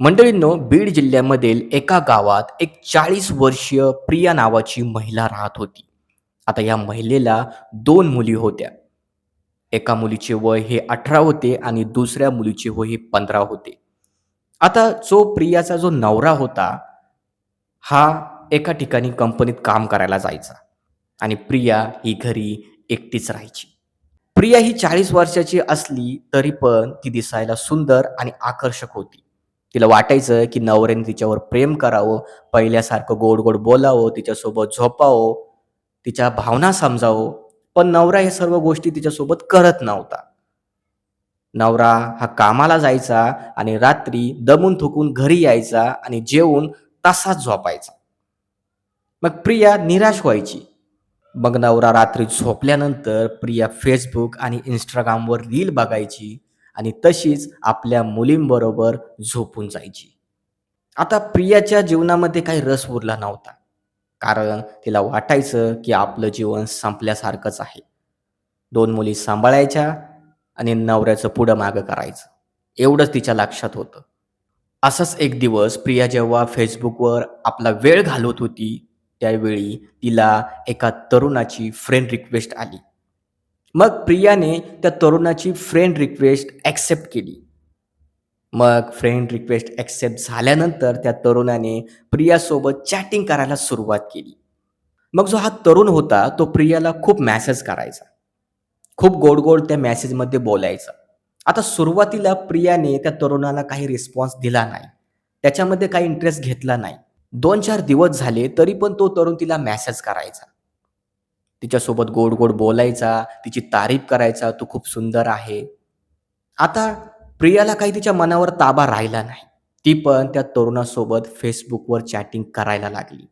मंडळींनो, बीड जिल्ह्यामधील एका गावात एक 40 वर्षीय प्रिया नावाची महिला राहत होती. आता या महिलेला 2 मुली होत्या. एका मुलीचे वय हे 18 होते आणि दुसऱ्या मुलीचे वय हे 15 होते. आता जो प्रियाचा जो नवरा होता, हा एका ठिकाणी कंपनीत काम करायला जायचा आणि प्रिया ही घरी एकटीच राहायची. प्रिया ही 40 वर्षाची असली तरी पण ती दिसायला सुंदर आणि आकर्षक होती. तिला वाटायचं की नवऱ्याने तिच्यावर प्रेम करावं, पहिल्यासारखं गोड-गोड बोलावं, तिच्यासोबत झोपावं, तिच्या भावना समजावं. पण नवरा हे सर्व गोष्टी तिच्यासोबत करत नव्हता. नवरा हा कामाला जायचा आणि रात्री दमून थकून घरी यायचा आणि जेवून तसाच झोपायचा. मग प्रिया निराश व्हायची. मग नवरा रात्री झोपल्यानंतर प्रिया Facebook आणि Instagramवर रील बघायची आणि तशीच आपल्या मुलींबरोबर झोपून जायची. आता प्रियाच्या जीवनामध्ये काही रस उरला नव्हता. कारण तिला वाटायचं, की आपलं जीवन संपल्यासारखंच आहे. 2 मुली सांभाळायच्या आणि नवऱ्याचं पुढं-मागं करायचं. एवढंच तिच्या लक्षात होतं. असाच एक दिवस प्रिया जेव्हा Facebookवर आपला वेळ घालवत होती, त्यावेळी तिला एका तरुणाची फ्रेंड रिक्वेस्ट आली. मग प्रियाने त्या तरुणाची फ्रेंड रिक्वेस्ट ॲक्सेप्ट केली. मग फ्रेंड रिक्वेस्ट ॲक्सेप्ट झाल्यानंतर त्या तरुणाने प्रियासोबत चॅटिंग करायला सुरुवात केली. मग जो हा तरुण होता, तो प्रियाला खूप मेसेज करायचा. खूप गोड-गोड त्या मेसेजमध्ये बोलायचा. आता सुरुवातीला प्रियाने त्या तरुणाला काही रिस्पॉन्स दिला नाही. त्याच्यामध्ये काही इंटरेस्ट घेतला नाही. 2-4 दिवस झाले तरी पण तो तरुण तिला मेसेज करायचा. तिच्यासोबत गोड-गोड बोलायचा, तिची तारीफ करायचा, "तू खूप सुंदर आहे." आता प्रियाला काही तिच्या मनावर ताबा राहिला नाही. ती पण त्या तरुणासोबत Facebookवर चॅटिंग करायला लागली.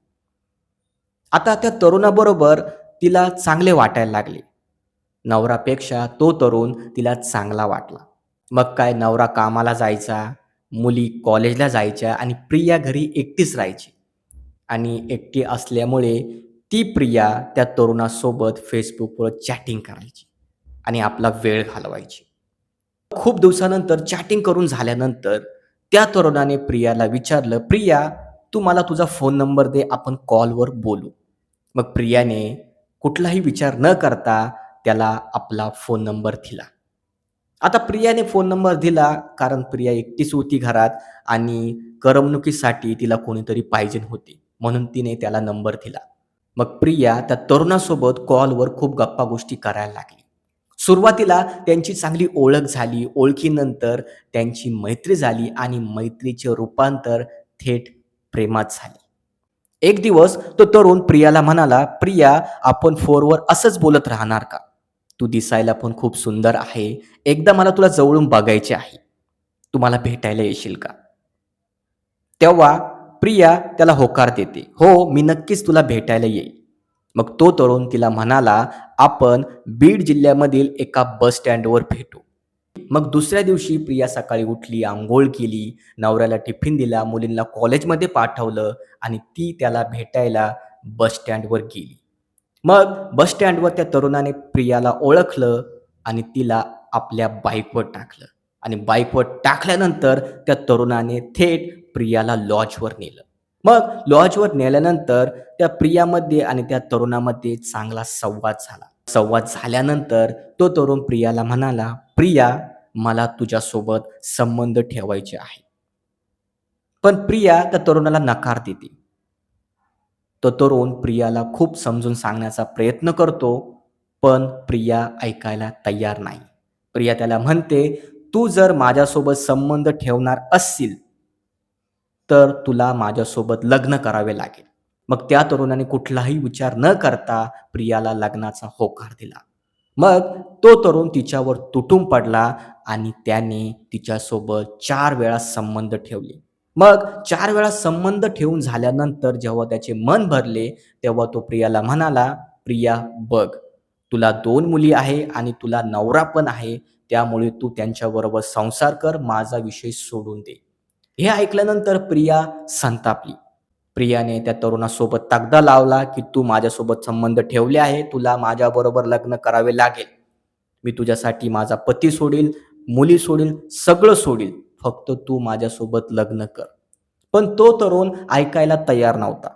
आता त्या तरुणाबरोबर तिला चांगले वाटायला लागले. नवरापेक्षा तो तरुण तिला चांगला वाटला. मग काय नवरा कामाला जायचा, मुली कॉलेजला जायच्या आणि प्रिया घरी एकटीच राहायची. आणि एकटी असल्यामुळे ती प्रिया त्या तरुणासोबत Facebookवर चॅटिंग करायची आणि आपला वेळ घालवायची. खूप दिवसानंतर चॅटिंग करून झाल्यानंतर त्या तरुणाने प्रियाला विचारलं, "प्रिया, तू मला तुझा फोन नंबर दे, आपण कॉलवर बोलू." मग प्रियाने कुठलाही विचार न करता त्याला आपला फोन नंबर दिला. आता प्रियाने फोन नंबर दिला कारण प्रिया एकटीच होती घरात आणि करमणुकीसाठी तिला कोणीतरी पाहिजे होते. म्हणून तिने त्याला नंबर दिला. मग प्रिया त्या तरुणासोबत कॉलवर खूप गप्पा-गोष्टी करायला लागली. सुरुवातीला त्यांची चांगली ओळख झाली. ओळखीनंतर त्यांची मैत्री झाली आणि मैत्रीचे रूपांतर थेट प्रेमात झाले. एक दिवस तो तरुण प्रियाला म्हणाला, "प्रिया, आपण फोनवर असंच बोलत राहणार का? तू दिसायला पण खूप सुंदर आहे. एकदा मला तुला जवळून बघायचे आहे. तू मला भेटायला येशील का?" तेव्हा प्रिया त्याला होकार देते. "हो, मी नक्कीच तुला भेटायला येईल." मग तो तरुण तिला म्हणाला, "आपण बीड जिल्ह्यामधील एका बस स्टँडवर भेटू." मग दुसऱ्या दिवशी प्रिया सकाळी उठली, अंघोळ केली, नवऱ्याला टिफिन दिला, मुलींना कॉलेजमध्ये पाठवलं आणि ती त्याला भेटायला बस स्टँडवर गेली. मग बस स्टँडवर त्या तरुणाने प्रियाला ओळखलं आणि तिला आपल्या बाईकवर टाकलं आणि बाईकवर टाकल्यानंतर त्या तरुणाने थेट प्रियाला लॉजवर नेलं. मग लॉजवर नेल्यानंतर त्या प्रियामध्ये आणि त्या तरुणामध्ये चांगला संवाद झाला. संवाद झाल्यानंतर तो तरुण प्रियाला म्हणाला, "प्रिया, मला तुझ्यासोबत संबंध ठेवायचे आहे." पण प्रिया त्या तरुणाला नकार देते. तो तरुण प्रियाला खूप समजून सांगण्याचा प्रयत्न करतो, पण प्रिया ऐकायला तयार नाही. प्रिया त्याला म्हणते, "तू जर माझ्यासोबत संबंध ठेवणार असशील, तर तुला माझ्यासोबत लग्न करावे लागेल." मग त्या तरुणाने कुठलाही विचार न करता प्रियाला लग्नाचा होकार दिला. मग तो तरुण तिच्यावर तुटून पडला आणि त्याने तिच्यासोबत 4 वेळा संबंध ठेवले. मग 4 वेळा संबंध ठेवून झाल्यानंतर जेव्हा त्याचे मन भरले, तेव्हा तो प्रियाला म्हणाला, "प्रिया बघ, तुला 2 मुली आहे आणि तुला नवरा पण आहे. त्यामुळे तू त्यांच्याबरोबर संसार कर, माझा विषय सोडून दे." हे ऐकल्यानंतर प्रिया संतापली. प्रियाने त्या तरुणासोबत तगदा लावला, की "तू माझ्यासोबत संबंध ठेवले आहे. तुला माझ्याबरोबर लग्न करावे लागेल. मी तुझ्यासाठी माझा पती सोडील, मुली सोडील, सगळं सोडील. फक्त तू माझ्यासोबत लग्न कर. पण तो तरुण ऐकायला तयार नव्हता.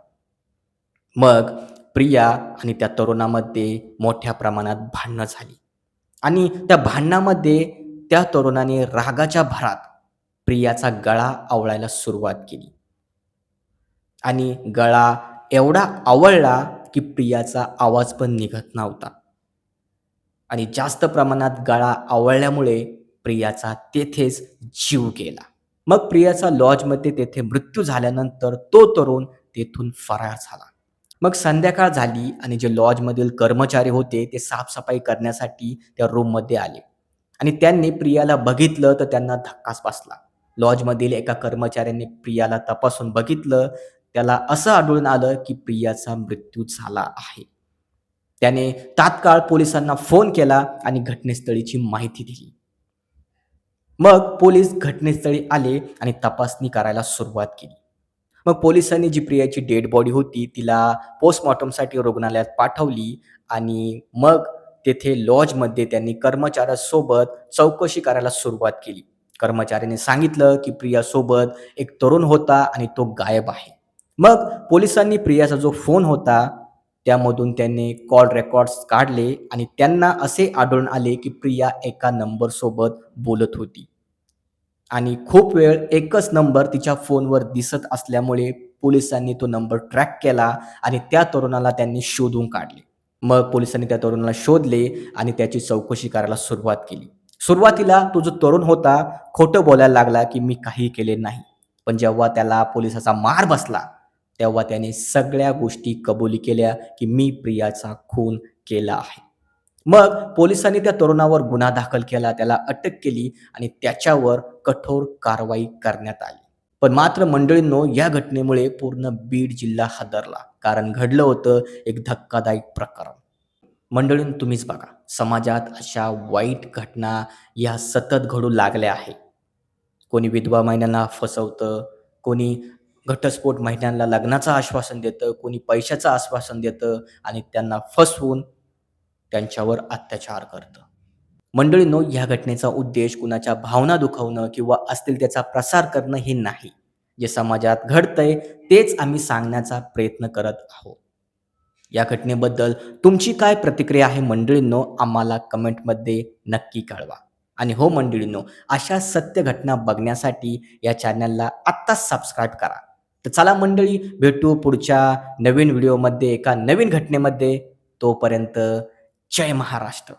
मग प्रिया आणि त्या तरुणामध्ये मोठ्या प्रमाणात भांडणं झाली आणि त्या भांडणामध्ये त्या तरुणाने रागाच्या भरात प्रियाचा गळा आवळायला सुरुवात केली आणि गळा एवढा आवळला की प्रियाचा आवाज पण निघत नव्हता आणि जास्त प्रमाणात गळा आवळल्यामुळे प्रियाचा तेथेच जीव गेला. मग प्रियाचा लॉजमध्ये तेथे मृत्यू झाल्यानंतर तो तरुण तेथून फरार झाला. मग संध्याकाळ झाली आणि जे लॉजमधील कर्मचारी होते ते साफसफाई करण्यासाठी त्या रूममध्ये आले आणि त्यांनी प्रियाला बघितलं तर त्यांना धक्काच बसला. लॉजमधील एका कर्मचाऱ्याने प्रियाला तपासून बघितलं. त्याला असं आढळून आलं की प्रियाचा मृत्यू झाला आहे. त्याने तात्काळ पोलिसांना फोन केला आणि घटनास्थळीची माहिती दिली. मग पोलीस घटनास्थळी आले आणि तपासणी करायला सुरुवात केली. मग पोलिसांनी जी प्रियाची डेड बॉडी होती तिला पोस्टमॉर्टमसाठी रुग्णालयात पाठवली आणि मग तेथे लॉजमध्ये त्यांनी कर्मचाऱ्यासोबत चौकशी करायला सुरुवात केली. कर्मचाऱ्याने सांगितलं की प्रियासोबत एक तरुण होता आणि तो गायब आहे. मग पोलिसांनी प्रियाचा जो फोन होता त्यामधून त्यांनी कॉल रेकॉर्ड्स काढले आणि त्यांना असे आढळून आले की प्रिया एका नंबरसोबत बोलत होती. आणि खूप वेळ एकच नंबर तिच्या फोनवर दिसत असल्यामुळे पोलिसांनी तो नंबर ट्रॅक केला आणि त्या तरुणाला त्यांनी शोधून काढले. मग पोलिसांनी त्या तरुणाला शोधले आणि त्याची चौकशी करायला सुरुवात केली. सुरुवातीला तो जो तरुण होता खोटं बोलायला लागला, की मी काही केले नाही. पण जेव्हा त्याला पोलिसाचा मार बसला, तेव्हा त्याने सगळ्या गोष्टी कबुली केल्या, की मी प्रियाचा खून केला आहे. मग पोलिसांनी त्या तरुणावर गुन्हा दाखल केला, त्याला अटक केली आणि त्याच्यावर कठोर कारवाई करण्यात आली. पण मात्र मंडळींनो, या घटनेमुळे पूर्ण बीड जिल्हा हादरला. कारण घडलं होतं एक धक्कादायक प्रकरण. मंडळींनो, तुम्हीच बघा, समाजात अशा वाईट घटना या सतत घडू लागल्या आहेत. कोणी विधवा महिलांना फसवतं, कोणी घटस्फोट महिलांना लग्नाचं आश्वासन देतं, कोणी पैशाचं आश्वासन देतं आणि त्यांना फसवून त्यांच्यावर अत्याचार करतं. मंडळींनो, ह्या घटनेचा उद्देश कुणाच्या भावना दुखवणं किंवा अस्थिरतेचा प्रसार करणं हे नाही. जे समाजात घडतंय तेच आम्ही सांगण्याचा प्रयत्न करत आहोत. या घटनेबद्दल तुमची काय प्रतिक्रिया आहे मंडळींनो, आम्हाला कमेंटमध्ये नक्की कळवा. आणि हो मंडळींनो, अशा सत्य घटना बघण्यासाठी या चॅनलला आत्ताच सबस्क्राईब करा. तर चला मंडळी, भेटू पुढच्या नवीन व्हिडिओमध्ये एका नवीन घटनेमध्ये. तोपर्यंत जय महाराष्ट्र.